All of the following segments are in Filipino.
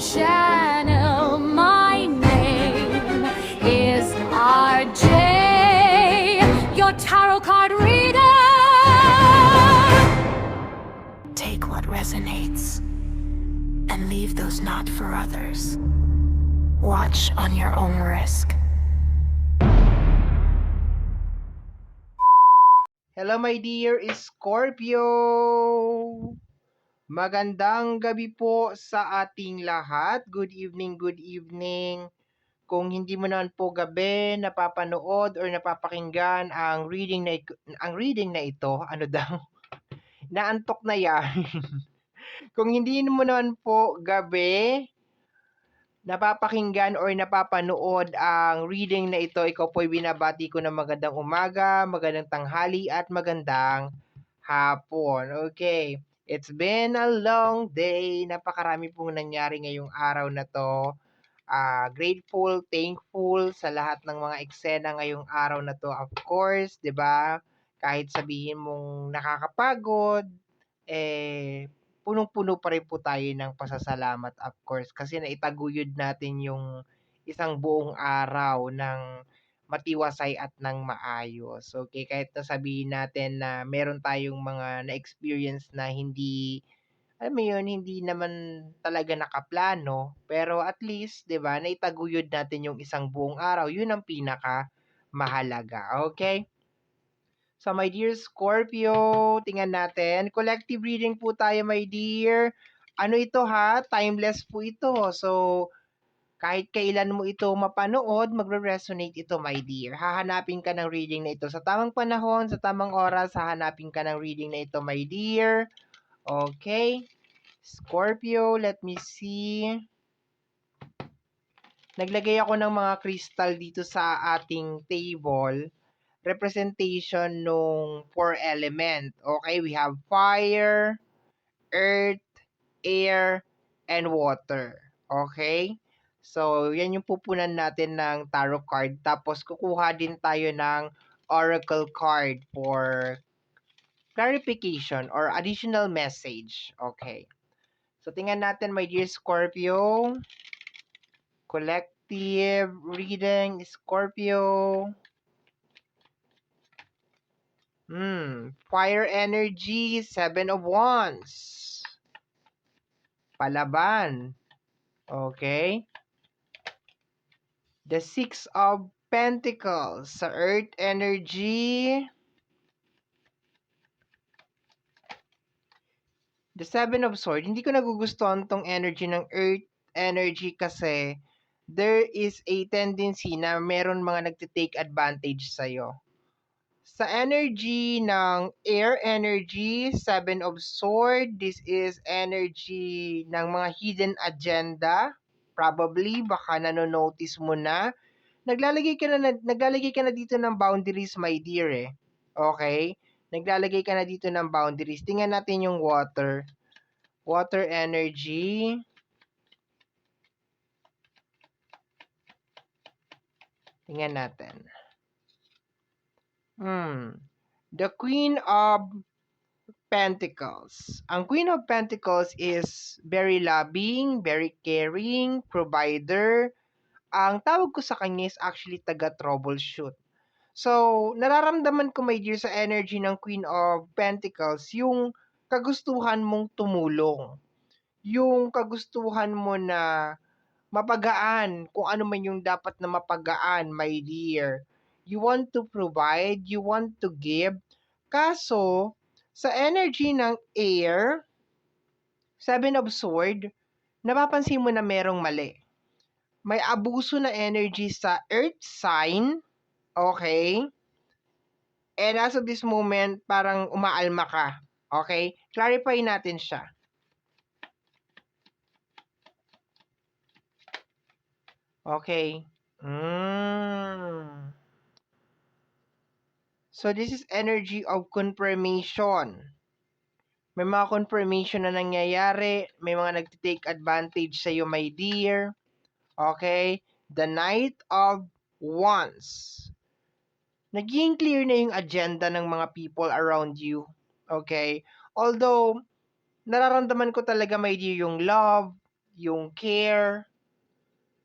channel. My name is RJ, your tarot card reader. Take what resonates and leave those not for others. Watch on your own risk. Hello my dear Scorpio! Magandang gabi po sa ating lahat. Good evening, good evening. Kung hindi mo naman po gabi napapanood or napapakinggan ang reading na ito, ano daw? Naantok na yan. Kung hindi mo naman po gabi napapakinggan or napapanood ang reading na ito, ikaw po'y binabati ko ng magandang umaga, magandang tanghali at magandang hapon. Okay. It's been a long day. Napakarami pong nangyari ngayong araw na to. Grateful, thankful sa lahat ng mga eksena ngayong araw na to. Of course, 'di ba? Kahit sabihin mong nakakapagod, punong-puno pa rin po tayo ng pasasalamat, of course, kasi naitaguyod natin yung isang buong araw ng matiwasay at ng maayos. Okay, kahit na sabihin natin na meron tayong mga na-experience na hindi, alam mo yun, hindi naman talaga nakaplano, pero at least, 'di ba, naitaguyod natin yung isang buong araw. Yun ang pinaka mahalaga. Okay? So my dear Scorpio, tingnan natin. Collective reading po tayo, my dear. Ano ito ha? Timeless po ito. So, kahit kailan mo ito mapanood, magre-resonate ito, my dear. Hahanapin ka ng reading na ito sa tamang panahon, sa tamang oras, hahanapin ka ng reading na ito, my dear. Okay. Scorpio, let me see. Naglagay ako ng mga crystal dito sa ating table. Representation nung 4 element. Okay, we have fire, earth, air, and water. Okay? So, yan yung pupunan natin ng tarot card. Tapos, kukuha din tayo ng oracle card for clarification or additional message. Okay. So, tingnan natin, my dear Scorpio. Collective reading, Scorpio. Fire energy, 7 of Wands. Palaban. Okay. The 6 of Pentacles. Sa Earth energy, the 7 of Swords. Hindi ko nagugustuhan tong energy ng Earth energy kasi there is a tendency na meron mga nagtitake advantage sa'yo. Sa energy ng air energy, 7 of Swords, this is energy ng mga hidden agenda. Probably, baka nanonotice mo na. Naglalagay ka na dito ng boundaries, my dear eh. Okay? Naglalagay ka na dito ng boundaries. Tingnan natin yung water. Water energy. Tingnan natin. The Queen of Pentacles. Ang Queen of Pentacles is very loving, very caring, provider. Ang tawag ko sa kanya is actually taga-troubleshoot. So, nararamdaman ko, my dear, sa energy ng Queen of Pentacles, yung kagustuhan mong tumulong. Yung kagustuhan mo na mapagaan, kung ano man yung dapat na mapagaan, my dear. You want to provide, you want to give. Kaso, sa energy ng air, 7 of Sword, napapansin mo na merong mali. May abuso na energy sa earth sign, okay? And as of this moment, parang umaalma ka, okay? Clarify natin siya. Okay. So this is energy of confirmation. May mga confirmation na nangyayari, may mga nagtitake advantage sa iyo, my dear. Okay? The Knight of Wands. Naging clear na yung agenda ng mga people around you. Okay? Although, nararamdaman ko talaga, my dear, yung love, yung care,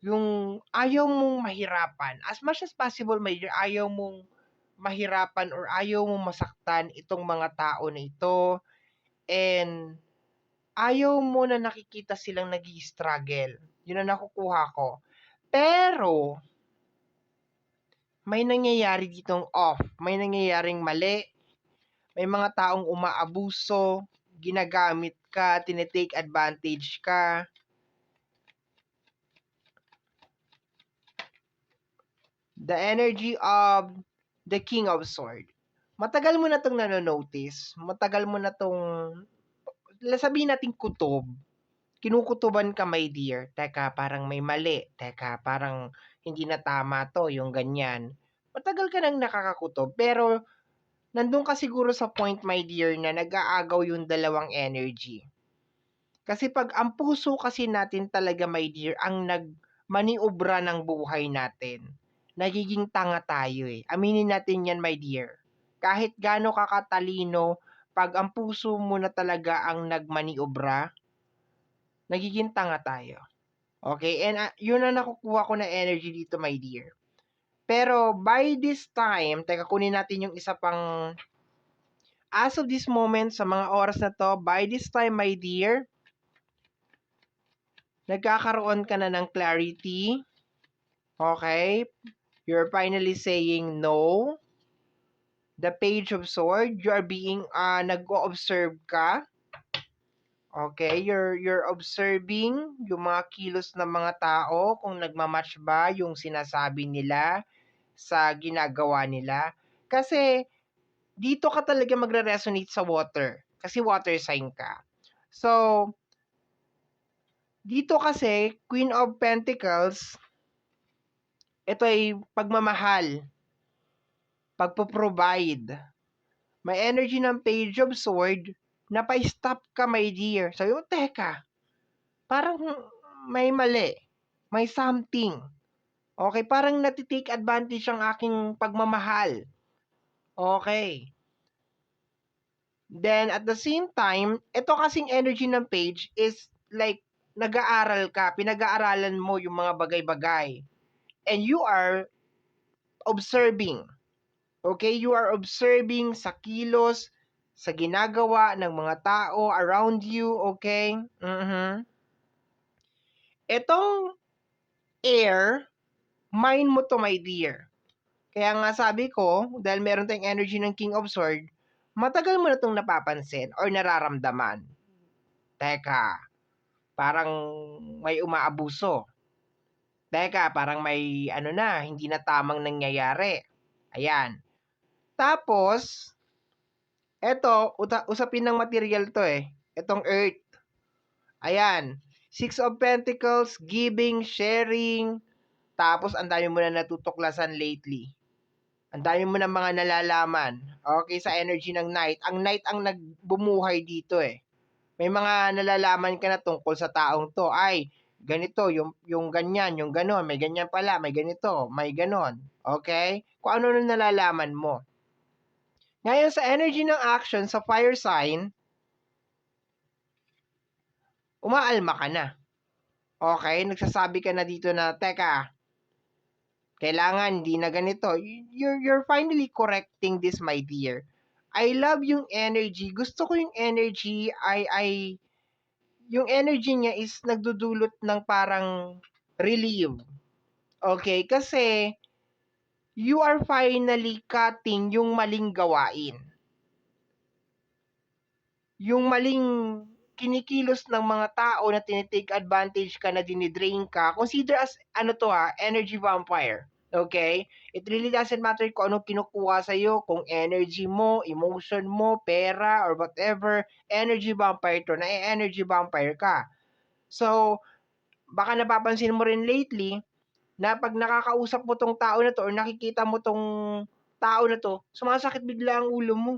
yung ayaw mong mahirapan. As much as possible, my dear, ayaw mong mahirapan or ayaw mong masaktan itong mga tao na ito. And ayaw mo na nakikita silang nag-i-struggle. Yun ang nakukuha ko. Pero, may nangyayari ditong off. May nangyayaring mali. May mga taong umaabuso, ginagamit ka, tinitake advantage ka. The energy of the King of Swords. Matagal mo na itong nanonotice. Matagal mo na itong, sabihin natin kutob. Kinukutuban ka, my dear. Teka, parang may mali. Teka, parang hindi na tama to, yung ganyan. Matagal ka nang nakakakutob. Pero, nandun ka siguro sa point, my dear, na nag-aagaw yung dalawang energy. Kasi pag ang puso kasi natin talaga, my dear, ang nagmaniobra ng buhay natin, nagiging tanga tayo eh. Aminin natin yan, my dear. Kahit gaano ka katalino, pag ang puso mo na talaga ang nagmaniobra, nagiging tanga tayo. Okay? And yun ang nakukuha ko na energy dito, my dear. Pero by this time, teka kunin natin yung isa pang, as of this moment, sa mga oras na to, by this time, my dear, nagkakaroon ka na ng clarity. Okay? You're finally saying no. The Page of Swords, you are being, nag-o-observe ka. Okay? You're observing yung mga kilos ng mga tao, kung nagmamatch ba yung sinasabi nila sa ginagawa nila. Kasi, dito ka talaga magre-resonate sa water. Kasi water sign ka. So, dito kasi, Queen of Pentacles, ito ay pagmamahal, pagpo-provide. May energy ng Page of Sword, na pa-stop ka, my dear. Sabi mo, teka, parang may mali, may something. Okay, parang natitake advantage ang aking pagmamahal. Okay. Then, at the same time, ito kasing energy ng page is like, nag-aaral ka, pinag-aaralan mo yung mga bagay-bagay. And you are observing. Okay? You are observing sa kilos, sa ginagawa ng mga tao around you. Okay? Itong air, mind mo to, my dear. Kaya nga sabi ko, dahil meron tayong energy ng King of Swords, matagal mo na itong napapansin or nararamdaman. Teka, parang may umaabuso. Teka, parang may hindi na tamang nangyayari. Ayan. Tapos, eto, usapin ng material to eh. Itong Earth. Ayan. Six of Pentacles, giving, sharing. Tapos, ang dami mo na natutuklasan lately. Ang dami mo na mga nalalaman. Okay, sa energy ng Knight. Ang Knight ang nagbumuhay dito eh. May mga nalalaman ka na tungkol sa taong to. Ay, ganito, yung ganyan, yung ganon, may ganyan pala, may ganito, may ganon. Okay? Kung ano na nalalaman mo. Ngayon, sa energy ng action, sa fire sign, umaalma ka na. Okay? Nagsasabi ka na dito na, teka, kailangan, hindi na ganito. You're finally correcting this, my dear. I love yung energy. Gusto ko yung energy yung energy niya is nagdudulot ng parang relief. Okay? Kasi, you are finally cutting yung maling gawain. Yung maling kinikilos ng mga tao na tinitake advantage ka, na dinidrain ka, consider as, energy vampire. Okay? It really doesn't matter kung anong kinukuha sa'yo, kung energy mo, emotion mo, pera, or whatever, energy vampire to, na-energy vampire ka. So, baka napapansin mo rin lately, na pag nakakausap mo tong tao na to, or nakikita mo tong tao na to, sumasakit bigla ang ulo mo.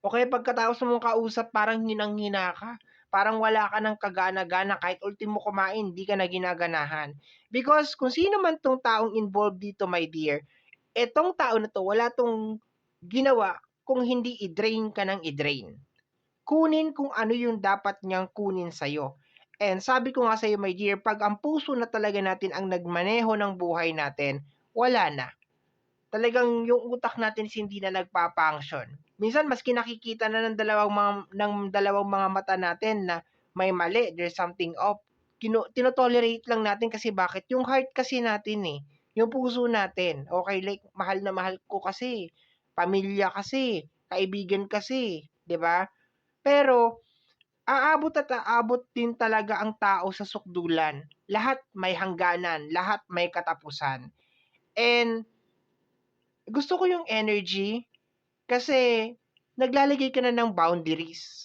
O kaya pagkatapos mong kausap, parang hinang-hina ka. Parang wala ka ng kagana-gana, kahit ultimo kumain, di ka na ginaganahan. Because kung sino man tong taong involved dito, my dear, etong tao na to, wala tong ginawa kung hindi i-drain ka ng i-drain. Kunin kung ano yung dapat niyang kunin sa'yo. And sabi ko nga sa'yo, my dear, 'pag ang puso na talaga natin ang nagmaneho ng buhay natin, wala na. Talagang yung utak natin is hindi na nagpa-function. Minsan maski nakikita na ng dalawang mga mata natin na may mali, there's something off, tino-tolerate lang natin kasi bakit? Yung heart kasi natin, eh, yung puso natin, okey, like mahal na mahal ko kasi, pamilya kasi, kaibigan kasi, 'di ba? Pero aabot at aabot din talaga ang tao sa sukdulan. Lahat may hangganan, lahat may katapusan. And gusto ko yung energy kasi naglalagay ka na ng boundaries.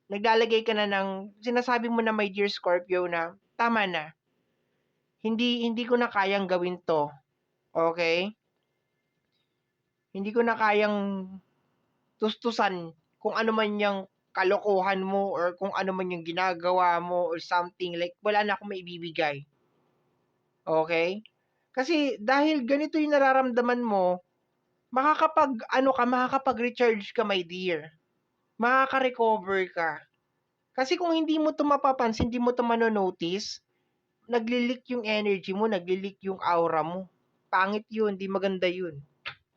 Naglalagay ka na ng sinasabi mo na, my dear Scorpio, na tama na. Hindi hindi ko na kayang gawin 'to, okay? Hindi ko na kayang tustusan kung ano man yung kalokohan mo or kung ano man yung ginagawa mo or something, like wala na akong maibibigay. Okay? Kasi dahil ganito yung nararamdaman mo, makakapag-recharge ka, my dear. Makaka-recover ka. Kasi kung hindi mo 'to mapapansin, hindi mo 'to mano-notice, nagli-leak yung energy mo, nagli-leak yung aura mo. Pangit yun, 'di maganda yun.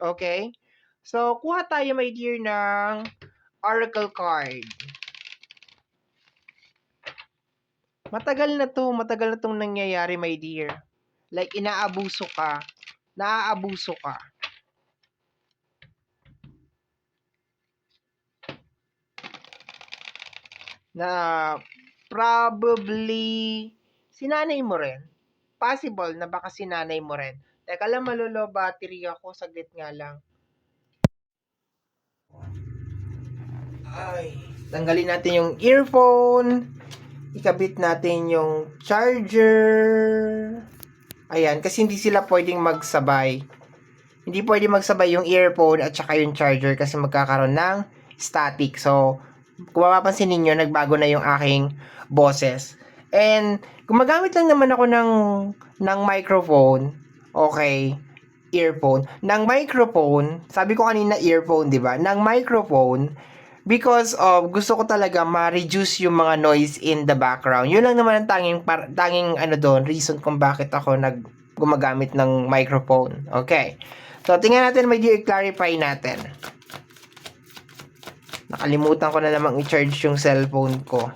Okay? So, kuha tayo, my dear, ng oracle card. Matagal na 'tong nangyayari, my dear. Like inaabuso ka, naaabuso ka. Na probably sinanay mo rin. Possible na baka sinanay mo rin. Teka lang, malulo battery ako, saglit nga lang. Ay, tanggalin natin yung earphone. Ikabit natin yung charger. Ayan, kasi hindi sila pwedeng magsabay. Hindi pwedeng magsabay yung earphone at saka yung charger kasi magkakaroon ng static. So, kung mapapansin ninyo, nagbago na yung aking boses. And, gumagamit lang naman ako ng microphone. Okay, earphone. Ng microphone, sabi ko kanina earphone, di ba? Ng microphone, because of gusto ko talaga ma-reduce yung mga noise in the background. Yun lang naman ang tanging reason kung bakit ako gumagamit ng microphone. Okay. So, tingnan natin, may i-clarify natin. Nakalimutan ko na namang i-charge yung cellphone ko.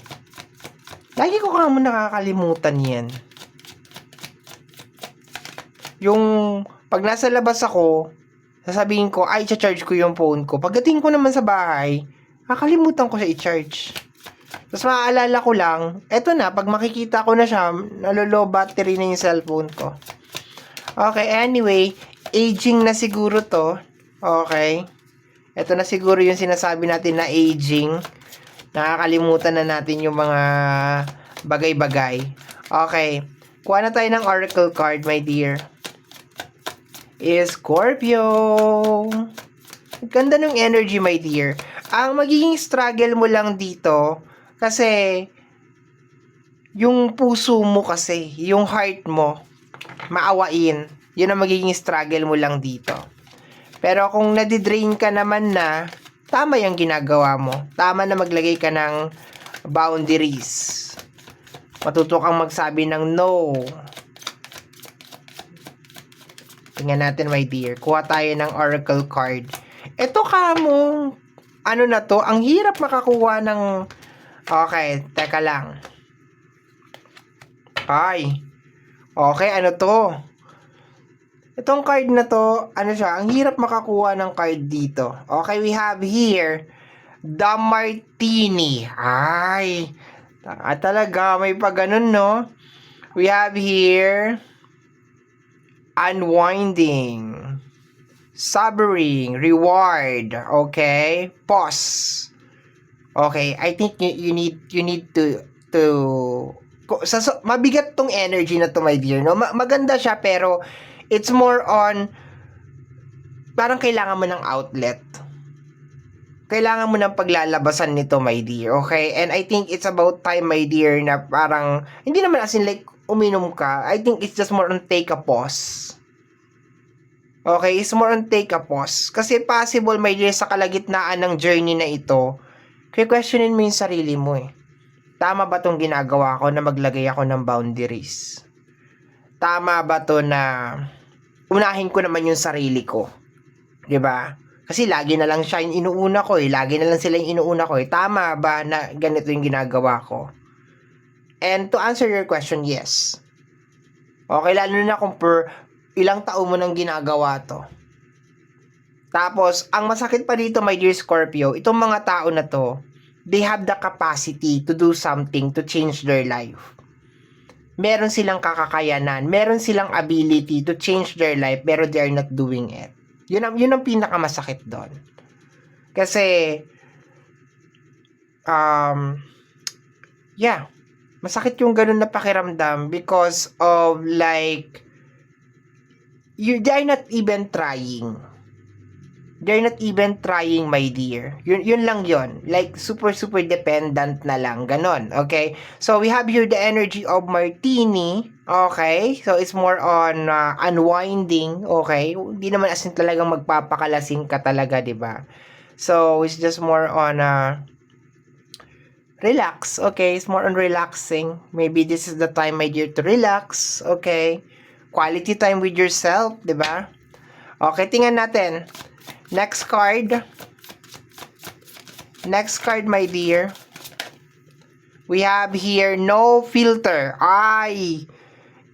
Lagi ko kamo nakakalimutan yan. Yung pag nasa labas ako, sasabihin ko, ay, i-charge ko yung phone ko. Pagdating ko naman sa bahay, nakalimutan ko siya i-charge. Tapos maaalala ko lang, eto na, pag makikita ko na siya, nalolow battery na yung cellphone ko. Okay, anyway, aging na siguro to. Okay. Ito na siguro yung sinasabi natin na aging. Nakakalimutan na natin yung mga bagay-bagay. Okay. Kuha na tayo ng oracle card, my dear. Is Scorpio. Ganda ng energy, my dear. Ang magiging struggle mo lang dito, kasi yung puso mo kasi, yung heart mo, maawain. Yun ang magiging struggle mo lang dito. Pero kung nadidrain ka naman na, tama yung ginagawa mo. Tama na maglagay ka ng boundaries. Matuto kang magsabi ng no. Tingnan natin, my dear. Kuha tayo ng oracle card. Ito kamo, ano na to? Ang hirap makakuha ng... Okay, teka lang. Ay. Okay, ano to? Itong card na to, ano siya, ang hirap makakuha ng card dito. Okay, we have here, the Martini. Ay, talaga, may pa ganun, no? We have here, unwinding, sobering, reward, okay? Pause. Okay, I think you need to mabigat tong energy na to, my dear, no? Maganda siya, pero it's more on, parang kailangan mo ng outlet. Kailangan mo ng paglalabasan nito, my dear. Okay? And I think it's about time, my dear, na parang, hindi naman as in like, uminom ka. I think it's just more on take a pause. Okay? It's more on take a pause. Kasi possible, my dear, sa kalagitnaan ng journey na ito, kaya questionin mo yung sarili mo, eh. Tama ba 'tong ginagawa ko na maglagay ako ng boundaries? Tama ba 'to na unahin ko naman yung sarili ko, 'di ba? Kasi lagi na lang siya yung inuuna ko, lagi na lang sila yung inuuna ko, Tama ba na ganito yung ginagawa ko? And to answer your question, yes. Okay, lalo na kung per ilang taon mo nang ginagawa 'to. Tapos, ang masakit pa dito, my dear Scorpio, itong mga tao na 'to, they have the capacity to do something to change their life. Meron silang kakakayanan, meron silang ability to change their life, pero they are not doing it. Yun ang pinakamasakit doon. Kasi, yeah, masakit yung ganun na pakiramdam because of like, they are not even trying. They're not even trying, my dear. Yun lang yun. Like, super dependent na lang. Ganon. Okay? So, we have here the energy of Martini. Okay? So, it's more on unwinding. Okay? Hindi naman as in talagang magpapakalasing ka talaga, di ba? So, it's just more on relax. Okay? It's more on relaxing. Maybe this is the time, my dear, to relax. Okay? Quality time with yourself, di ba? Okay, tingnan natin. Next card. Next card, my dear. We have here, no filter. Ay,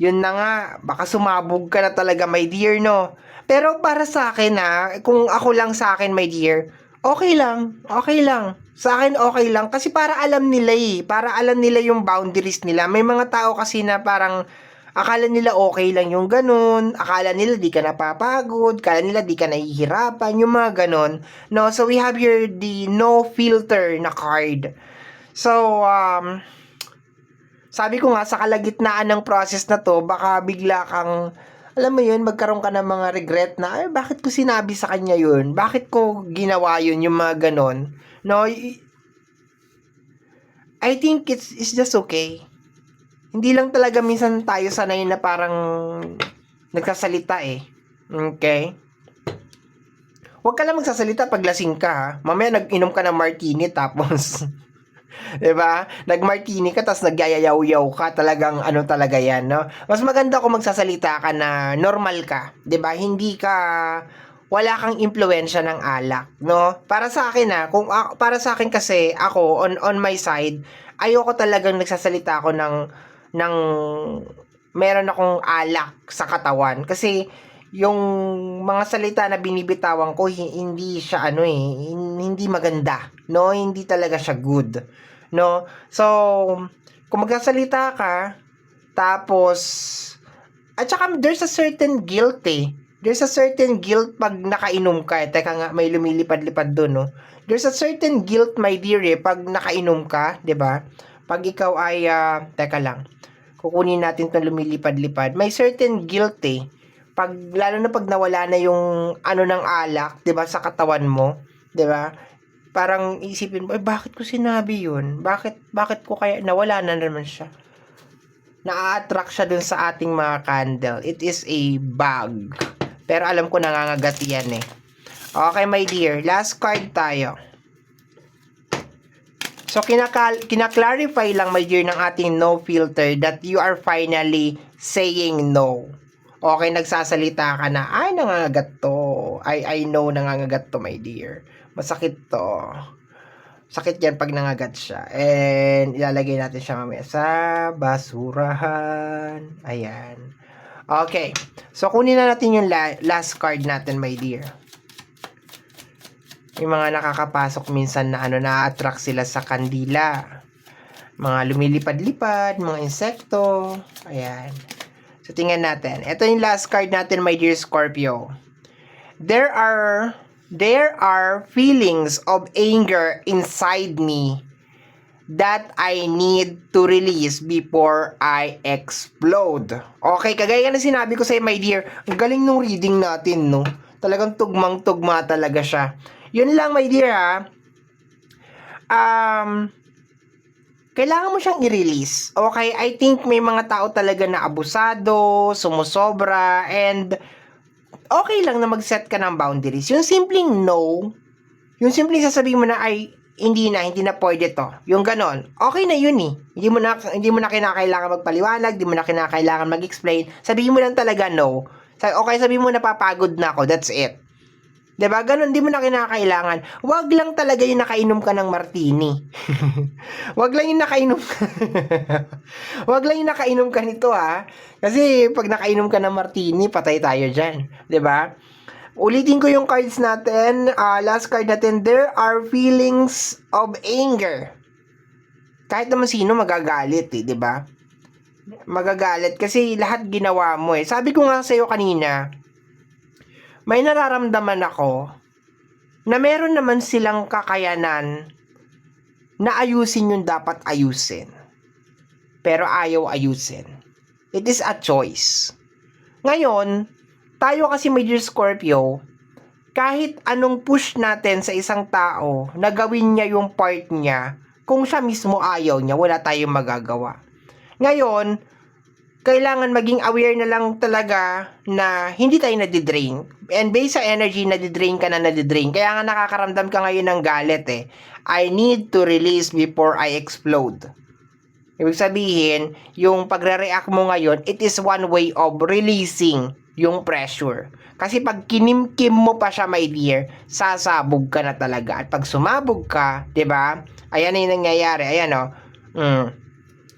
yun na nga. Baka sumabog ka na talaga, my dear, no? Pero para sa akin, kung ako lang sa akin, my dear, okay lang. Okay lang. Sa akin, okay lang. Kasi para alam nila Para alam nila yung boundaries nila. May mga tao kasi na parang akala nila okay lang yung ganun. Akala nila di ka napapagod. Akala nila di ka nahihirapan. Yung mga ganun. No? So, we have here the no filter na card. So, sabi ko nga, sa kalagitnaan ng process na to, baka bigla kang, alam mo yun, magkaroon ka ng mga regret na, ay, bakit ko sinabi sa kanya yun? Bakit ko ginawa yun, yung mga ganun? No? I think it's just okay. Hindi lang talaga minsan tayo sanay na parang nagsasalita Okay? Huwag ka lang magsasalita pag lasing ka, ha? Mamaya nag-inom ka ng martini tapos, diba? Nag-martini ka tapos nagyayayaw-yaw ka. Talagang ano talaga yan, no? Mas maganda kung magsasalita ka na normal ka. Diba? Hindi ka, wala kang impluensya ng alak, no? Para sa akin, para sa akin kasi, ako, on my side, ayoko talagang nagsasalita ako ng meron akong alak sa katawan kasi yung mga salita na binibitawan ko hindi siya hindi maganda, no? Hindi talaga siya good, no? So, kung magsasalita ka tapos at saka there's a certain guilt There's a certain guilt pag nakainom ka. Teka nga, may lumilipad-lipad doon, no? There's a certain guilt, my dear, pag nakainom ka, 'di ba? Pag ikaw ay teka lang. Kukunin natin 'tong lumilipad-lipad. May certain guilt pag lalo na pag nawala na yung ng alak, 'di ba, sa katawan mo, 'di ba? Parang isipin mo, bakit ko sinabi 'yun? Bakit ko kaya nawala na naman siya? Na-attract siya dun sa ating mga candle. It is a bug. Pero alam ko nangangagat yan Okay, my dear. Last card tayo. So, kinaklarify lang, my dear, ng ating no filter that you are finally saying no. Okay, nagsasalita ka na, ay, nangangagat to. I know nangangagat to, my dear. Masakit to. Sakit yan pag nangagat siya. And, ilalagay natin siya mamaya sa basurahan. Ayan. Okay. So, kunin na natin yung last card natin, my dear. Yung mga nakakapasok minsan na na-attract sila sa kandila. Mga lumilipad-lipad, mga insekto. Ayan. So, tingnan natin. Ito yung last card natin, my dear Scorpio. There are feelings of anger inside me that I need to release before I explode. Okay, kagaya na sinabi ko sa'yo, my dear, ang galing nung reading natin, no? Talagang tugmang-tugma talaga siya. Yun lang, my dear, kailangan mo siyang i-release. Okay, I think may mga tao talaga na abusado, sumusobra, and okay lang na mag-set ka ng boundaries. Yung simpleng no, yung simpleng sasabihin mo na ay, hindi na pwede to. Yung ganon. Okay na yun eh. Hindi mo na kinakailangan magpaliwanag, hindi mo na kinakailangan mag-explain. Sabihin mo lang talaga no. Okay, sabihin mo napapagod na ako. That's it. 'Di ba? Ganon, hindi mo na kinakailangan. Wag lang talaga yung nakainom ka ng martini. Wag lang yung nakainom ka. Wag lang yung nakainom ka nito ha. Kasi pag nakainom ka ng martini, patay tayo diyan, 'di ba? Ulitin ko yung cards natin. Last card natin, there are feelings of anger. Kahit naman sino magagalit eh, 'di ba? Magagalit kasi lahat ginawa mo eh. Sabi ko nga sa iyo kanina, may nararamdaman ako na meron naman silang kakayanan na ayusin yung dapat ayusin. Pero ayaw ayusin. It is a choice. Ngayon, tayo kasi may dear Scorpio, kahit anong push natin sa isang tao na gawin niya yung part niya, kung siya mismo ayaw niya, wala tayong magagawa. Ngayon, kailangan maging aware na lang talaga na hindi tayo nadidrain. And based sa energy, nadidrain ka na nadidrain. Kaya nga nakakaramdam ka ngayon ng galit eh. I need to release before I explode. Ibig sabihin, yung pagre-react mo ngayon, it is one way of releasing yung pressure. Kasi pag kinimkim mo pa siya, my dear, sasabog ka na talaga. At pag sumabog ka, 'di ba? Ayan na yung nangyayari. Ayan oh.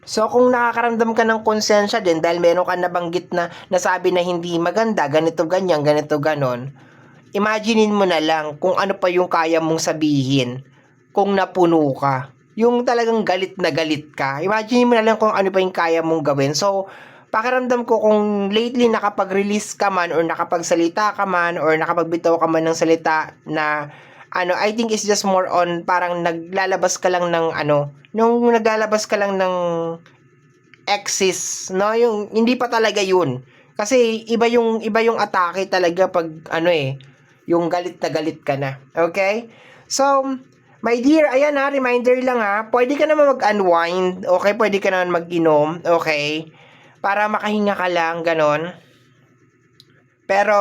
So kung nakakaramdam ka ng konsensya din dahil meron ka nabanggit na nasabi na hindi maganda, ganito ganyan, ganito ganon, imaginein mo na lang kung ano pa yung kaya mong sabihin kung napuno ka. Yung talagang galit na galit ka. Imagine mo na lang kung ano pa yung kaya mong gawin. So, pakiramdam ko kung lately nakapag-release ka man or nakapagsalita ka man or nakapagbitaw ka man ng salita na I think it's just more on parang naglalabas ka lang ng nung naglalabas ka lang ng excess, no? Yung hindi pa talaga yun. Kasi iba yung atake talaga pag yung galit na galit ka na. Okay? So, my dear, ayan ha, reminder lang ha, pwede ka naman mag-unwind, okay? Pwede ka naman mag-inom, okay? Para makahinga ka lang, ganon. Pero,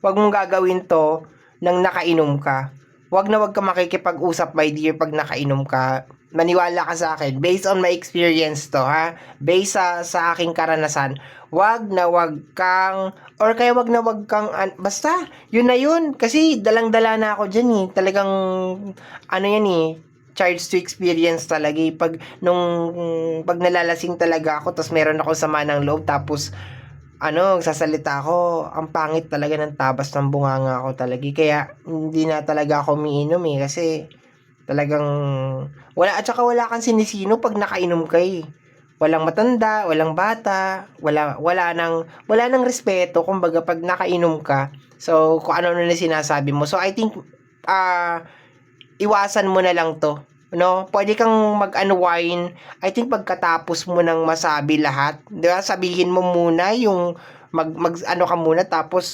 wag mong gagawin to nang nakainom ka. Wag na wag ka makikipag-usap, my dear, pag nakainom ka. Maniwala ka sa akin. Based on my experience to, ha? Based sa aking karanasan. Wag na wag kang, or kaya wag na wag kang, basta, yun na yun. Kasi dalang-dala na ako dyan eh. Talagang, yan eh. Charge to experience talaga eh. Pag nalalasing talaga ako, tapos meron ako sama ng loob, tapos sasalita ako, ang pangit talaga ng tabas ng bunganga ako talaga. Kaya hindi na talaga ako umiinom eh, kasi talagang at saka wala kang sinisino pag nakainom ka eh. Walang matanda, walang bata, wala nang respeto kumbaga pag nakainom ka. So kung ano na sinasabi mo. So I think iwasan mo na lang to, no? Pwede kang mag-unwind. I think pagkatapos mo nang masabi lahat, 'di ba? Sabihin mo muna yung ka muna, tapos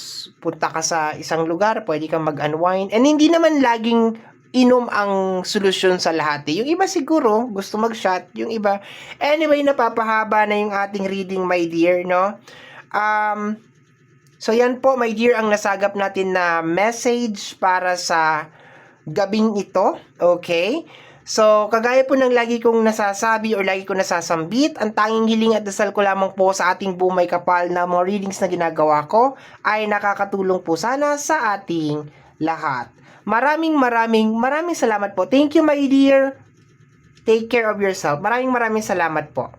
punta ka sa isang lugar, pwede kang mag-unwind. And hindi naman laging inom ang solusyon sa lahat eh. Yung iba siguro gusto mag-shot, yung iba. Anyway, napapahaba na yung ating reading, my dear, no? So yan po, my dear, ang nasagap natin na message para sa gabing ito, okay? So, kagaya po ng lagi kong nasasabi or lagi kong nasasambit, ang tanging hiling at dasal ko lamang po sa ating Bumay Kapal na mga readings na ginagawa ko ay nakakatulong po sana sa ating lahat. Maraming salamat po. Thank you, my dear. Take care of yourself. Maraming salamat po.